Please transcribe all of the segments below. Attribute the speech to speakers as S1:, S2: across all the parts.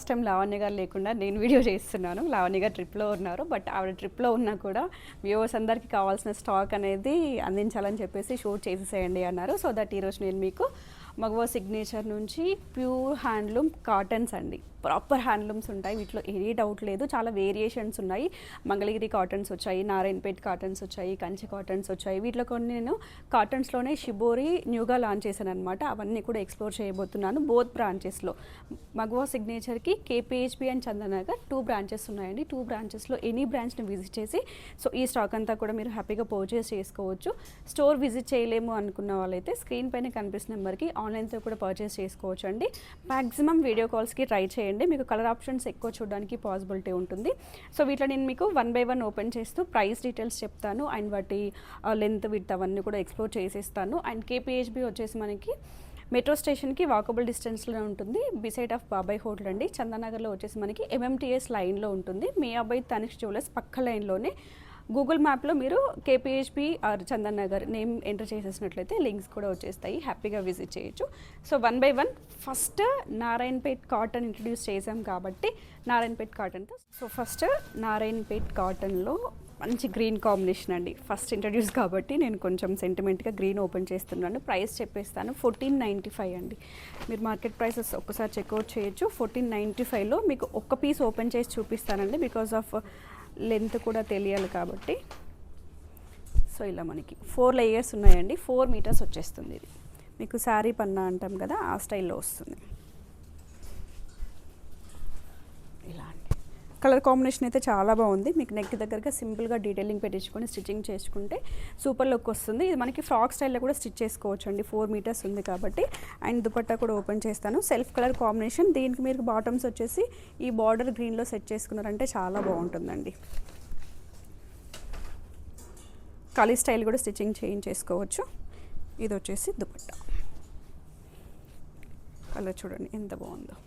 S1: First time Lavanya గారు లేకుండా నేను వీడియో చేస్తున్నాను. లావణ్య గారు ట్రిప్లో ఉన్నారు, బట్ ఆవిడ ట్రిప్లో ఉన్నా కూడా వ్యూవర్స్ అందరికీ కావాల్సిన స్టాక్ అనేది అందించాలని చెప్పేసి షూట్ చేసేసేయండి అన్నారు. సో దట్ ఈరోజు నేను మీకు మగవా సిగ్నేచర్ నుంచి ప్యూర్ హ్యాండ్లూమ్ కాటన్స్ అండి, ప్రాపర్ హ్యాండ్లూమ్స్ ఉంటాయి. వీటిలో ఏ డౌట్ లేదు. చాలా వేరియేషన్స్ ఉన్నాయి. మంగళగిరి కాటన్స్ వచ్చాయి, నారాయణపేట్ కాటన్స్ వచ్చాయి, కంచి కాటన్స్ వచ్చాయి. వీటిలో కొన్ని నేను కాటన్స్లోనే షిబోరి న్యూగా లాంచ్ చేశాను అనమాట. అవన్నీ కూడా ఎక్స్ప్లోర్ చేయబోతున్నాను బోత్ బ్రాంచెస్లో. మగవా సిగ్నేచర్కి కేపీహెచ్బి అండ్ చందనగర్ 2 బ్రాంచెస్ ఉన్నాయండి. 2 బ్రాంచెస్లో ఎనీ బ్రాంచ్ని విజిట్ చేసి సో ఈ స్టాక్ అంతా కూడా మీరు హ్యాపీగా పర్చేస్ చేసుకోవచ్చు. స్టోర్ విజిట్ చేయలేము అనుకున్న వాళ్ళైతే స్క్రీన్ పైన కనిపిస్తున్న నెంబర్కి ఆన్లైన్తో కూడా పర్చేస్ చేసుకోవచ్చు అండి. మ్యాక్సిమం వీడియో కాల్స్కి ట్రై చేయండి. మీకు కలర్ ఆప్షన్స్ ఎక్కువ చూడడానికి పాసిబిలిటీ ఉంటుంది. సో వీటిలో నేను మీకు 1 by 1 ఓపెన్ చేస్తూ ప్రైస్ డీటెయిల్స్ చెప్తాను అండ్ వాటి లెంత్ విడ్త్ అవన్నీ కూడా ఎక్స్ప్లోర్ చేసేస్తాను. అండ్ కేపీహెచ్బి వచ్చేసి మనకి మెట్రో స్టేషన్కి వాకబుల్ డిస్టెన్స్లో ఉంటుంది, బిసైడ్ ఆఫ్ బాబాయ్ హోటల్ అండి. చందనగర్లో వచ్చేసి మనకి ఎంఎంటీఎస్ లైన్లో ఉంటుంది. మియాబాయ్ తనిష్ జ్యువెలర్స్ పక్క లైన్లోనే. గూగుల్ మ్యాప్లో మీరు KPHB or Chandan Nagar name enter చేసేసినట్లయితే లింక్స్ కూడా వచ్చేస్తాయి, హ్యాపీగా విజిట్ చేయొచ్చు. So 1 by 1 first Narayanpet cotton introduce చేసాం కాబట్టి నారాయణపేట్ కాటన్తో. సో ఫస్ట్ నారాయణపేట్ కాటన్లో మంచి గ్రీన్ కాంబినేషన్ అండి. ఫస్ట్ ఇంట్రడ్యూస్ కాబట్టి నేను కొంచెం సెంటిమెంట్గా గ్రీన్ ఓపెన్ చేస్తున్నాను. ప్రైస్ చెప్పేస్తాను, 1495 అండి. మీరు మార్కెట్ ప్రైసెస్ ఒక్కసారి చెక్అవుట్ చేయొచ్చు. 1495లో మీకు ఒక్క పీస్ ఓపెన్ చేసి చూపిస్తానండి, బికాస్ ఆఫ్ లెంత్ కూడా తెలియాలి కాబట్టి. సో ఇలా మనకి 4 లేయర్స్ ఉన్నాయండి. 4 మీటర్స్ వచ్చేస్తుంది. ఇది మీకు శారీ పన్నా అంటాం కదా, ఆ స్టైల్లో వస్తుంది. ఇలా అండి. కలర్ కాంబినేషన్ అయితే చాలా బాగుంది. మీకు నెక్ దగ్గరగా సింపుల్గా డీటెయిలింగ్ పెట్టించుకొని స్టిచ్చింగ్ చేసుకుంటే సూపర్ లుక్ వస్తుంది. ఇది మనకి ఫ్రాక్ స్టైల్లో కూడా స్టిచ్ చేసుకోవచ్చు అండి. 4 మీటర్స్ ఉంది కాబట్టి. అండ్ దుపట్టా కూడా ఓపెన్ చేస్తాను. Self colour combination. దీనికి మీరు బాటమ్స్ వచ్చేసి ఈ బార్డర్ గ్రీన్లో సెట్ చేసుకున్నారంటే చాలా బాగుంటుందండి. ఖాళీ స్టైల్ కూడా స్టిచ్చింగ్ చేసుకోవచ్చు. ఇది వచ్చేసి దుపట్టా. కలర్ చూడండి ఎంత బాగుందో.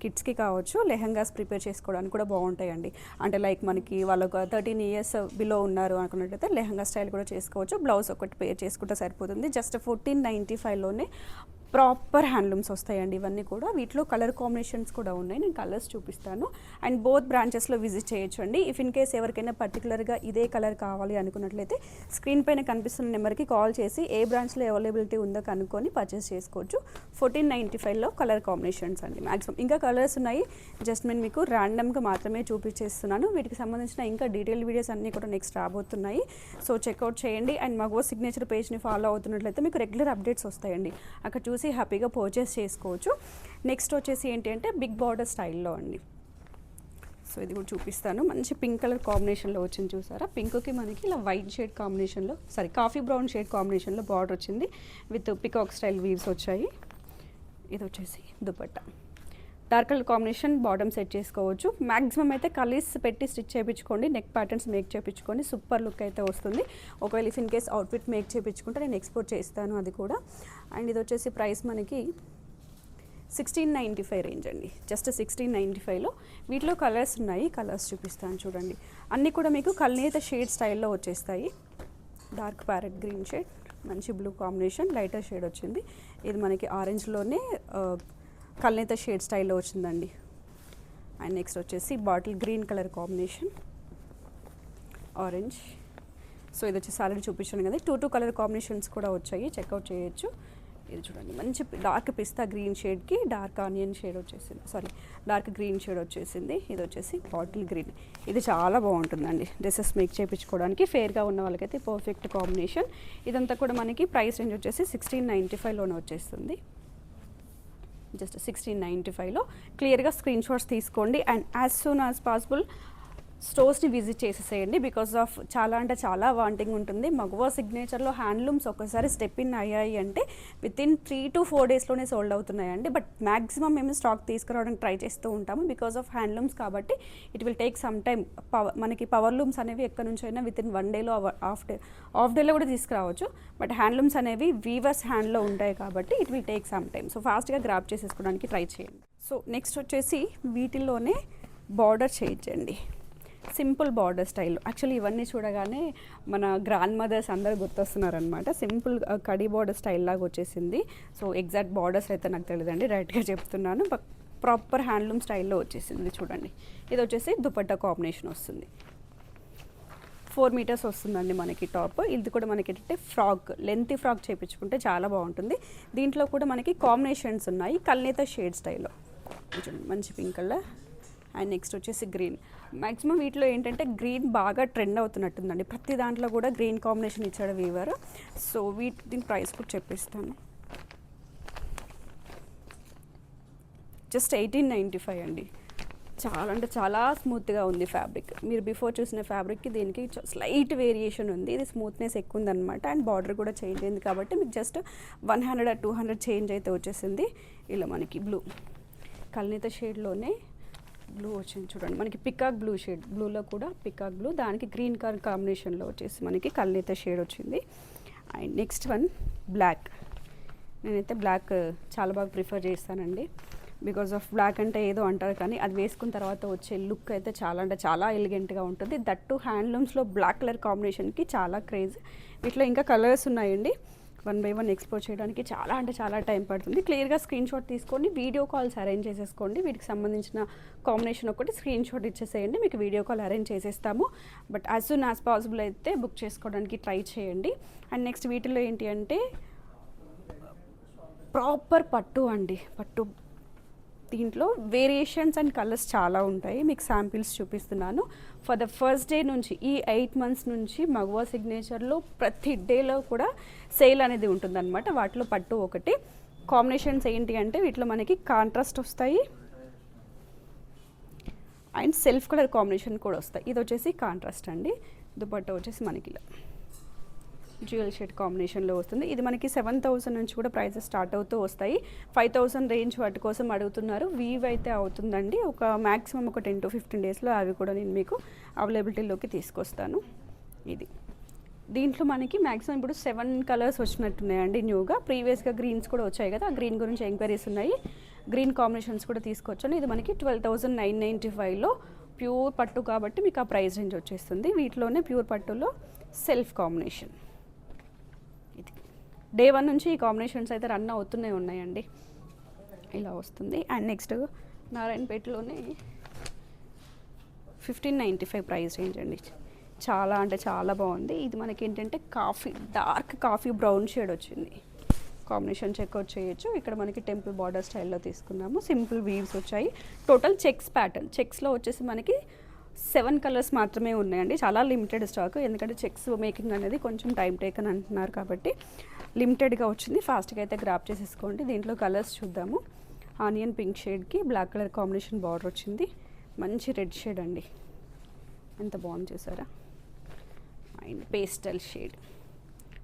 S1: కిడ్స్కి కావచ్చు, లెహంగాస్ ప్రిపేర్ చేసుకోవడానికి కూడా బాగుంటాయండి. అంటే లైక్ మనకి వాళ్ళకు 13 years బిలో ఉన్నారు అనుకున్నట్లయితే లెహంగా స్టైల్ కూడా చేసుకోవచ్చు. బ్లౌజ్ ఒకటి పేర్ చేసుకుంటే సరిపోతుంది. జస్ట్ 1495లోనే ప్రాపర్ హ్యాండ్లూమ్స్ వస్తాయండి ఇవన్నీ కూడా. వీటిలో కలర్ కాంబినేషన్స్ కూడా ఉన్నాయి, నేను కలర్స్ చూపిస్తాను. అండ్ బోత్ బ్రాంచెస్లో విజిట్ చేయొచ్చు అండి. ఇఫ్ ఇన్ కేస్ ఎవరికైనా పర్టికులర్గా ఇదే కలర్ కావాలి అనుకున్నట్లయితే స్క్రీన్ పైన కనిపిస్తున్న నెంబర్కి కాల్ చేసి ఏ బ్రాంచ్లో అవైలబిలిటీ ఉందో కనుక్కొని పర్చేస్ చేసుకోవచ్చు. 1495లో కలర్ కాంబినేషన్స్ అండి మ్యాక్సిమం. ఇంకా కలర్స్ ఉన్నాయి, జస్ట్ నేను మీకు ర్యాండమ్గా మాత్రమే చూపించేస్తున్నాను. వీటికి సంబంధించిన ఇంకా డీటెయిల్ వీడియోస్ అన్నీ కూడా నెక్స్ట్ రాబోతున్నాయి. సో చెక్అవుట్ చేయండి. అండ్ మగవా సిగ్నేచర్ పేజ్ని ఫాలో అవుతున్నట్లయితే మీకు రెగ్యులర్ అప్డేట్స్ వస్తాయండి. అక్కడ చూసి హ్యాపీగా పర్చేస్ చేసుకోవచ్చు. నెక్స్ట్ వచ్చేసి ఏంటి అంటే బిగ్ బార్డర్ స్టైల్లో అండి. సో ఇది కూడా చూపిస్తాను. మంచి పింక్ కలర్ కాంబినేషన్లో వచ్చింది చూసారా. పింక్కి మనకి ఇలా వైట్ షేడ్ కాంబినేషన్లో కాఫీ బ్రౌన్ షేడ్ కాంబినేషన్లో బార్డర్ వచ్చింది విత్ పికాక్ స్టైల్ వీవ్స్ వచ్చాయి. ఇది వచ్చేసి dupatta. Dark colour combination bottom set చేసుకోవచ్చు. మ్యాక్సిమం అయితే కలీస్ పెట్టి స్టిచ్ చేయించుకోండి. నెక్ ప్యాటర్న్స్ మేక్ చేయించుకోండి, సూపర్ లుక్ అయితే వస్తుంది. ఒకవేళ if in case outfit make చేయించుకుంటే నేను ఎక్స్పోర్ట్ చేస్తాను అది కూడా. అండ్ ఇది వచ్చేసి ప్రైస్ మనకి 1695 రేంజ్ అండి. జస్ట్ 1695లో వీటిలో కలర్స్ ఉన్నాయి, కలర్స్ చూపిస్తాను చూడండి. అన్నీ కూడా మీకు కల్నేత షేడ్ స్టైల్లో వచ్చేస్తాయి. డార్క్ ప్యారెట్ గ్రీన్ షేడ్, మంచి బ్లూ కాంబినేషన్, లైటర్ షేడ్ వచ్చింది. ఇది మనకి ఆరెంజ్లోనే కల్నేత షేడ్ స్టైల్లో వచ్చిందండి. అండ్ నెక్స్ట్ వచ్చేసి bottle green colour combination, orange. So ఇది వచ్చేసి ఆల్రెడీ చూపించాను కదా. 2 కలర్ కాంబినేషన్స్ కూడా వచ్చాయి, చెక్అవుట్ చేయొచ్చు. ఇది చూడండి మంచి డార్క్ పిస్తా గ్రీన్ షేడ్కి డార్క్ ఆనియన్ షేడ్ వచ్చేసింది, డార్క్ గ్రీన్ షేడ్ వచ్చేసింది. ఇది వచ్చేసి బాటిల్ గ్రీన్. ఇది చాలా బాగుంటుందండి డ్రెస్సెస్ మేక్ చేయించుకోవడానికి. ఫేర్గా ఉన్న వాళ్ళకైతే పర్ఫెక్ట్ కాంబినేషన్. ఇదంతా కూడా మనకి ప్రైస్ రేంజ్ వచ్చేసి 1695లోనే వచ్చేస్తుంది. జస్ట్ 1695లో క్లియర్గా స్క్రీన్ షాట్స్ తీసుకోండి. And as soon as possible స్టోర్స్ని విజిట్ చేసేసేయండి. బికాస్ ఆఫ్ చాలా అంటే చాలా వాంటింగ్ ఉంటుంది. మగవా సిగ్నేచర్లో హ్యాండ్లూమ్స్ ఒకసారి స్టెప్ ఇన్ అయ్యాయి అంటే వితిన్ 3 to 4 డేస్లోనే సోల్డ్ అవుతున్నాయండి. బట్ మ్యాక్సిమం మేము స్టాక్ తీసుకురావడానికి ట్రై చేస్తూ ఉంటాము బికాస్ ఆఫ్ హ్యాండ్లూమ్స్ కాబట్టి. It will take some time. మనకి పవర్ లూమ్స్ అనేవి ఎక్కడి నుంచి అయినా వితిన్ 1 డేలో హాఫ్ డేలో కూడా తీసుకురావచ్చు. బట్ హ్యాండ్లూమ్స్ అనేవి వీవర్స్ హ్యాండ్లో ఉంటాయి కాబట్టి it will take some time. So ఫాస్ట్గా గ్రాప్ చేసేసుకోవడానికి ట్రై చేయండి. సో నెక్స్ట్ వచ్చేసి వీటిల్లోనే బార్డర్ చేయించండి, సింపుల్ బార్డర్ స్టైల్. యాక్చువల్లీ ఇవన్నీ చూడగానే మన గ్రాండ్ మదర్స్ అందరూ గుర్తొస్తున్నారనమాట. సింపుల్ కడీ బార్డర్ స్టైల్ లాగా వచ్చేసింది. సో ఎగ్జాక్ట్ బార్డర్స్ అయితే నాకు తెలియదండి, రైట్గా చెప్తున్నాను. ప్రాపర్ హ్యాండ్లూమ్ స్టైల్లో వచ్చేసింది చూడండి. ఇది వచ్చేసి దుపట్టా కాంబినేషన్ వస్తుంది. 4 మీటర్స్ వస్తుందండి మనకి టాప్. ఇది కూడా మనకి ఏంటంటే ఫ్రాక్, లెంతీ ఫ్రాక్ చేయించుకుంటే చాలా బాగుంటుంది. దీంట్లో కూడా మనకి కాంబినేషన్స్ ఉన్నాయి కల్నేత షేడ్ స్టైల్లో. చూడండి మంచి పింక్ కలర్ అండ్ నెక్స్ట్ వచ్చేసి గ్రీన్. మ్యాక్సిమం వీటిలో ఏంటంటే గ్రీన్ బాగా ట్రెండ్ అవుతున్నట్టుందండి. ప్రతి దాంట్లో కూడా గ్రీన్ కాంబినేషన్ ఇచ్చాడు వీవర్. సో దీని ప్రైస్ కూడా చెప్పిస్తాను. జస్ట్ 1895 అండి. చాలా అంటే చాలా స్మూత్గా ఉంది ఫ్యాబ్రిక్. మీరు బిఫోర్ చూసిన ఫ్యాబ్రిక్కి దీనికి స్లైట్ వేరియేషన్ ఉంది. ఇది స్మూత్నెస్ ఎక్కువ ఉందన్నమాట. అండ్ బార్డర్ కూడా చేంజ్ అయింది కాబట్టి మీకు జస్ట్ 100 or 200 చేంజ్ అయితే వచ్చేసింది. ఇలా మనకి బ్లూ కల్నేత షేడ్లోనే బ్లూ వచ్చింది చూడండి. మనకి పికాక్ బ్లూ షేడ్, బ్లూలో కూడా పికాక్ బ్లూ, దానికి గ్రీన్ కలర్ కాంబినేషన్లో వచ్చేసి మనకి కల్నేత షేడ్ వచ్చింది. And next one black. నేనైతే బ్లాక్ చాలా బాగా ప్రిఫర్ చేస్తానండి. బికాజ్ ఆఫ్ బ్లాక్ అంటే ఏదో అంటారు కానీ అది వేసుకున్న తర్వాత వచ్చే లుక్ అయితే చాలా అంటే చాలా ఎలిగెంట్గా ఉంటుంది. దట్టు హ్యాండ్లూమ్స్లో బ్లాక్ కలర్ కాంబినేషన్కి చాలా క్రేజ్. వీటిలో ఇంకా కలర్స్ ఉన్నాయండి. 1 by 1 ఎక్స్ప్లోర్ చేయడానికి చాలా అంటే చాలా టైం పడుతుంది. క్లియర్గా స్క్రీన్ షాట్ తీసుకొని వీడియో కాల్స్ అరేంజ్ చేసేసుకోండి. వీటికి సంబంధించిన కాంబినేషన్ ఒకటి స్క్రీన్ షాట్ ఇచ్చేసేయండి, మీకు వీడియో కాల్ అరేంజ్ చేసేస్తాము. But as soon as possible అయితే బుక్ చేసుకోవడానికి ట్రై చేయండి. అండ్ నెక్స్ట్ వీటిలో ఏంటి అంటే ప్రాపర్ పట్టు అండి. పట్టు దీంట్లో వేరియేషన్స్ అండ్ కలర్స్ చాలా ఉంటాయి. మీకు శాంపిల్స్ చూపిస్తున్నాను. ఫర్ ద ఫస్ట్ డే నుంచి ఈ 8 months నుంచి మగవా సిగ్నేచర్లో ప్రతి డేలో కూడా సేల్ అనేది ఉంటుందన్నమాట. వాటిలో పట్టు ఒకటి. కాంబినేషన్స్ ఏంటి అంటే వీటిలో మనకి కాంట్రాస్ట్ వస్తాయి అండ్ సెల్ఫ్ కలర్ కాంబినేషన్ కూడా వస్తాయి. ఇది వచ్చేసి కాంట్రాస్ట్ అండి. దుపట్టా వచ్చేసి మనకి ఇలా డ్యూయల్ షేడ్ కాంబినేషన్లో వస్తుంది. ఇది మనకి 7,000 నుంచి కూడా ప్రైజెస్ స్టార్ట్ అవుతూ వస్తాయి. 5,000 రేంజ్ వాటి కోసం అడుగుతున్నారు. వీవ్ అయితే అవుతుందండి. ఒక మ్యాక్సిమం ఒక 10 to 15 డేస్లో అవి కూడా నేను మీకు అవైలబిలిటీలోకి తీసుకొస్తాను. ఇది దీంట్లో మనకి మ్యాక్సిమం ఇప్పుడు 7 కలర్స్ వచ్చినట్టున్నాయండి న్యూగా. ప్రీవియస్గా గ్రీన్స్ కూడా వచ్చాయి కదా, ఆ గ్రీన్ గురించి ఎంక్వైరీస్ ఉన్నాయి. గ్రీన్ కాంబినేషన్స్ కూడా తీసుకొచ్చాను. ఇది మనకి 12,995లో ప్యూర్ పట్టు కాబట్టి మీకు ఆ ప్రైస్ రేంజ్ వచ్చేస్తుంది. వీటిలోనే ప్యూర్ పట్టులో సెల్ఫ్ కాంబినేషన్. ఇది డే 1 నుంచి ఈ కాంబినేషన్స్ అయితే రన్ అవుతూనే ఉన్నాయండి. ఇలా వస్తుంది. అండ్ నెక్స్ట్ నారాయణపేటలోనే 1595 ప్రైస్ రేంజ్ అండి. చాలా అంటే చాలా బాగుంది. ఇది మనకి ఏంటంటే డార్క్ కాఫీ బ్రౌన్ షేడ్ వచ్చింది. కాంబినేషన్ చెక్అవుట్ చేయొచ్చు. ఇక్కడ మనకి టెంపుల్ బార్డర్ స్టైల్లో తీసుకున్నాము. సింపుల్ వీవ్స్ వచ్చాయి. Total checks pattern. చెక్స్లో వచ్చేసి మనకి 7 కలర్స్ మాత్రమే ఉన్నాయండి. చాలా లిమిటెడ్ స్టాక్. ఎందుకంటే చెక్స్ మేకింగ్ అనేది కొంచెం టైం టేకన్ అంటున్నారు కాబట్టి లిమిటెడ్గా వచ్చింది. ఫాస్ట్గా అయితే గ్రాప్ చేసేసుకోండి. దీంట్లో కలర్స్ చూద్దాము. ఆనియన్ పింక్ షేడ్కి బ్లాక్ కలర్ కాంబినేషన్ బార్డర్ వచ్చింది. మంచి రెడ్ షేడ్ అండి, ఎంత బాగుంది చూసారా. అండ్ పేస్టల్ షేడ్,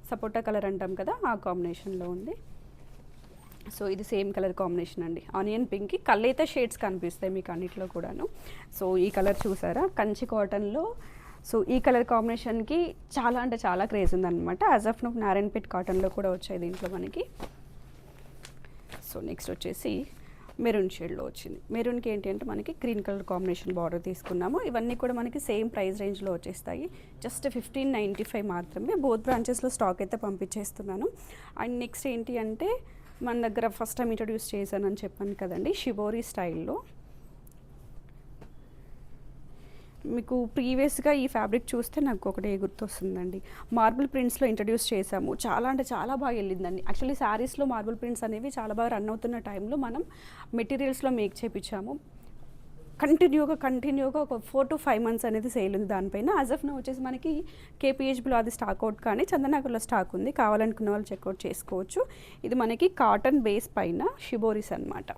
S1: సపోటా కలర్ అంటాం కదా, ఆ కాంబినేషన్లో ఉంది. సో ఇది సేమ్ కలర్ కాంబినేషన్ అండి. ఆనియన్ పింక్కి కల్లేత షేడ్స్ కనిపిస్తాయి మీకు అన్నిట్లో కూడాను. సో ఈ కలర్ చూసారా, కంచి కాటన్లో. సో ఈ కలర్ కాంబినేషన్కి చాలా అంటే చాలా క్రేజ్ ఉందన్నమాట. యాజ్ ఆఫ్ నో నారాయణపేట్ కాటన్లో కూడా వచ్చాయి దీంట్లో మనకి. సో నెక్స్ట్ వచ్చేసి మెరూన్ షేడ్లో వచ్చింది. మెరూన్కి ఏంటి అంటే మనకి గ్రీన్ కలర్ కాంబినేషన్ బార్డర్ తీసుకున్నాము. ఇవన్నీ కూడా మనకి సేమ్ ప్రైస్ రేంజ్లో వచ్చేస్తాయి. జస్ట్ 1595 మాత్రమే. బోత్ బ్రాంచెస్లో స్టాక్ అయితే పంపించేస్తున్నాను. అండ్ నెక్స్ట్ ఏంటి అంటే మన దగ్గర ఫస్ట్ టైం ఇంట్రడ్యూస్ చేశానని చెప్పాను కదండి, షిబోరి స్టైల్లో. మీకు ప్రీవియస్గా ఈ ఫ్యాబ్రిక్ చూస్తే నాకు ఒకటే గుర్తొస్తుందండి. మార్బుల్ ప్రింట్స్లో ఇంట్రడ్యూస్ చేశాము. చాలా అంటే చాలా బాగా వెళ్ళిందండి. యాక్చువల్లీ శారీస్లో మార్బుల్ ప్రింట్స్ అనేవి చాలా బాగా రన్ అవుతున్న టైంలో మనం మెటీరియల్స్లో మేక్ చేయించాము. కంటిన్యూగా ఒక 4 to 5 months అనేది సేల్ ఉంది దానిపైన. యాజ్ ఆఫ్ నో వచ్చేసి మనకి కేపీహెచ్బిలో అది స్టాక్ అవుట్ కానీ చందనగర్లో స్టాక్ ఉంది. కావాలనుకున్న వాళ్ళు చెక్అవుట్ చేసుకోవచ్చు. ఇది మనకి కాటన్ బేస్ పైన షిబోరీస్ అన్నమాట.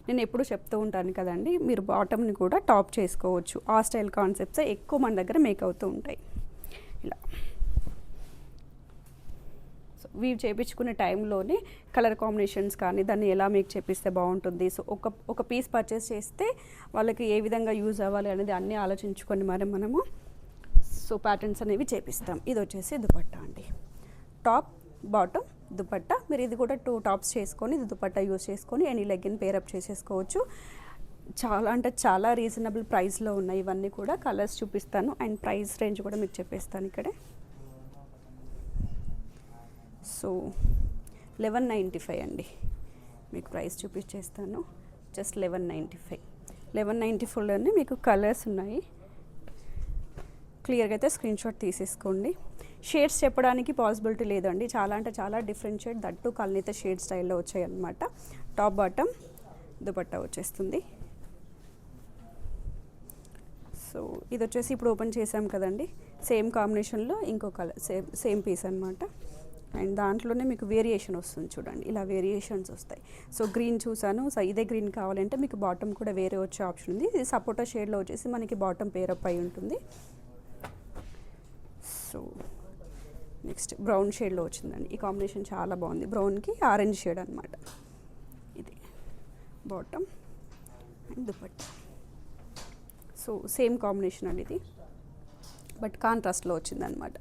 S1: నేను ఎప్పుడు చెప్తూ ఉంటాను కదండి, మీరు బాటమ్ని కూడా టాప్ చేసుకోవచ్చు. ఆ స్టైల్ కాన్సెప్ట్స్ ఎక్కువ మన దగ్గర మేక్ అవుతూ ఉంటాయి. ఇలా సో వీవ్ చేయించుకునే టైంలోనే కలర్ కాంబినేషన్స్ కానీ దాన్ని ఎలా మేక్ చేపిస్తే బాగుంటుంది, సో ఒక పీస్ పర్చేస్ చేస్తే వాళ్ళకి ఏ విధంగా యూజ్ అవ్వాలి అనేది అన్నీ ఆలోచించుకొని మరి మనము సో ప్యాటర్న్స్ అనేవి చేపిస్తాం. ఇది వచ్చేసి దుపట్టా అండి. Top bottom dupatta. మీరు ఇది కూడా 2 టాప్స్ చేసుకొని ఇది దుపట్టా యూజ్ చేసుకొని ఎనీ లెగ్గిన్ పేరప్ చేసేసుకోవచ్చు. చాలా అంటే చాలా రీజనబుల్ ప్రైస్లో ఉన్నాయి ఇవన్నీ కూడా. కలర్స్ చూపిస్తాను అండ్ ప్రైస్ రేంజ్ కూడా మీకు చెప్పేస్తాను ఇక్కడే. సో 1195 అండి మీకు ప్రైస్ చూపించేస్తాను. జస్ట్ 1195. 1194లోనే మీకు కలర్స్ ఉన్నాయి. క్లియర్గా అయితే స్క్రీన్ షాట్ తీసేసుకోండి. షేడ్స్ చెప్పడానికి పాసిబిలిటీ లేదండి, చాలా అంటే చాలా డిఫరెంట్ షేడ్, దట్టు కల్నేత షేడ్ స్టైల్లో వచ్చాయి అన్నమాట. టాప్ బాటమ్ దుపట్టా వచ్చేస్తుంది. సో ఇది వచ్చేసి ఇప్పుడు ఓపెన్ చేసాం కదండి, సేమ్ కాంబినేషన్లో ఇంకో కలర్ సేమ్ పీస్ అనమాట. అండ్ దాంట్లోనే మీకు వేరియేషన్ వస్తుంది చూడండి, ఇలా వేరియేషన్స్ వస్తాయి. సో గ్రీన్ చూసాను, సో ఇదే గ్రీన్ కావాలంటే మీకు బాటమ్ కూడా వేరే వచ్చే ఆప్షన్ ఉంది. ఇది సపోటా షేడ్లో వచ్చేసి మనకి బాటమ్ పేరప్ అయి ఉంటుంది. సో నెక్స్ట్ బ్రౌన్ షేడ్లో వచ్చిందండి, ఈ కాంబినేషన్ చాలా బాగుంది. బ్రౌన్కి ఆరెంజ్ షేడ్ అనమాట. ఇది bottom and dupatta. So same combination అండి ఇది, బట్ కాంట్రాస్ట్లో వచ్చిందనమాట.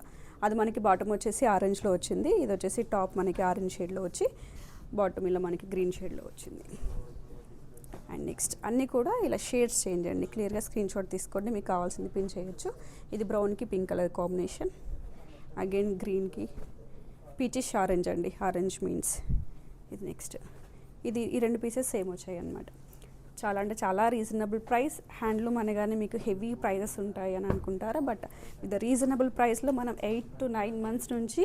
S1: అది మనకి బాటమ్ వచ్చేసి ఆరెంజ్లో వచ్చింది, ఇది వచ్చేసి టాప్ మనకి ఆరెంజ్ షేడ్లో వచ్చి బాటమ్ ఇలా మనకి గ్రీన్ షేడ్లో వచ్చింది. అండ్ నెక్స్ట్ అన్నీ కూడా ఇలా షేడ్స్ చేంజ్ అండి, క్లియర్గా స్క్రీన్ షాట్ తీసుకోండి, మీకు కావాల్సింది పిన్ చేయొచ్చు. ఇది బ్రౌన్కి పింక్ కలర్ కాంబినేషన్, అగైన్ గ్రీన్కి పీచిష్ ఆరెంజ్ అండి, ఆరెంజ్ మీన్స్ ఇది. నెక్స్ట్ ఇది ఈ రెండు పీసెస్ సేమ్ వచ్చాయి అన్నమాట. చాలా అంటే చాలా రీజనబుల్ ప్రైస్. హ్యాండ్లూమ్ అనగానే మీకు హెవీ ప్రైజెస్ ఉంటాయి అని అనుకుంటారా, బట్ విత్ రీజనబుల్ ప్రైస్లో మనం 8 to 9 months నుంచి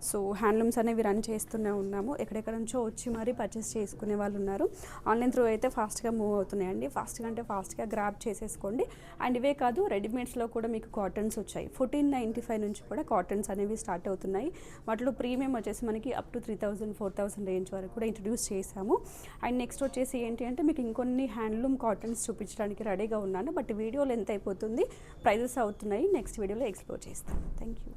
S1: సో హ్యాండ్లూమ్స్ అనేవి రన్ చేస్తూనే ఉన్నాము. ఎక్కడెక్కడ నుంచో వచ్చి మరీ పర్చేస్ చేసుకునే వాళ్ళు ఉన్నారు. ఆన్లైన్ త్రూ అయితే ఫాస్ట్గా మూవ్ అవుతున్నాయండి, ఫాస్ట్గా అంటే ఫాస్ట్గా గ్రాబ్ చేసేసుకోండి. అండ్ ఇవే కాదు, రెడీమేడ్స్లో కూడా మీకు కాటన్స్ వచ్చాయి. 1495 నుంచి కూడా కాటన్స్ అనేవి స్టార్ట్ అవుతున్నాయి. వాటిలో ప్రీమియం వచ్చేసి మనకి అప్ టు 3000 4000 రేంజ్ వరకు కూడా ఇంట్రడ్యూస్ చేశాము. అండ్ నెక్స్ట్ వచ్చేసి ఏంటి అంటే మీకు ఇంకొన్ని హ్యాండ్లూమ్ కాటన్స్ చూపించడానికి రెడీగా ఉన్నాను, బట్ వీడియో లెంత్ అయిపోతుంది, ప్రైజెస్ అవుతున్నాయి. నెక్స్ట్ వీడియోలో ఎక్స్ప్లోర్ చేస్తాను. Thank you.